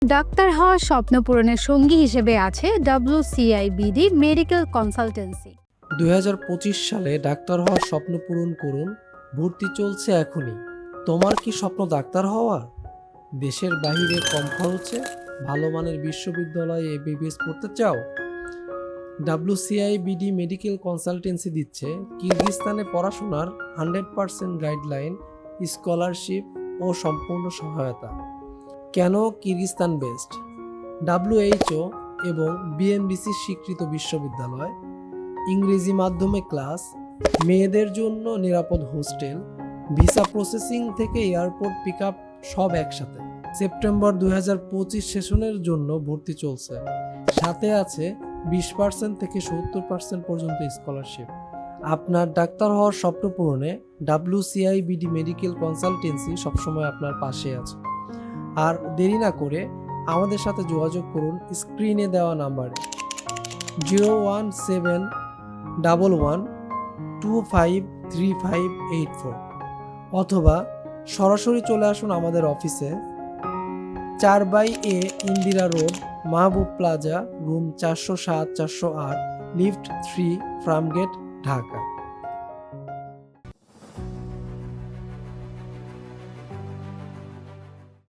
Doctor হওয়ার স্বপ্ন পূরণের সঙ্গী হিসেবে আছে WCIBD মেডিকেল কনসালটেন্সি। 2025 সালে ডাক্তার হওয়ার স্বপ্ন পূরণ করুন। ভর্তি চলছে এখনই। তোমার কি স্বপ্ন ডাক্তার হওয়ার? দেশের বাইরে কম খরচে ভালো মানের বিশ্ববিদ্যালয়ে এমবিবিএস পড়তে চাও? WCIBD মেডিকেল কনসালটেন্সি দিচ্ছে কিরগিজস্তানে পড়াশোনার 100% গাইডলাইন, স্কলারশিপ ও সম্পূর্ণ সহায়তা। কেন কিরগিজস্তান বেস্ট? WHO এবং BMBC স্বীকৃত বিশ্ববিদ্যালয়, ইংরেজি মাধ্যমে ক্লাস, মেয়েদের জন্য নিরাপদ হোস্টেল, ভিসা প্রসেসিং থেকে এয়ারপোর্ট পিকআপ সব একসাথে। সেপ্টেম্বর 2025 সেশনের জন্য ভর্তি চলছে। সাথে আছে 20% থেকে 70% পর্যন্ত স্কলারশিপ। আপনার ডাক্তার হওয়ার স্বপ্ন পূরণে WCIBD মেডিকেল কনসালটেন্সি সবসময় আপনার পাশে আছে। আর দেরি না করে আমাদের সাথে যোগাযোগ করুন স্ক্রিনে দেওয়া নাম্বারে 01711253584 অথবা সরাসরি চলে আসুন আমাদের অফিসে 4/A Indira road, Mahbub plaza, room 407-408, lift 3, Farmgate, Dhaka.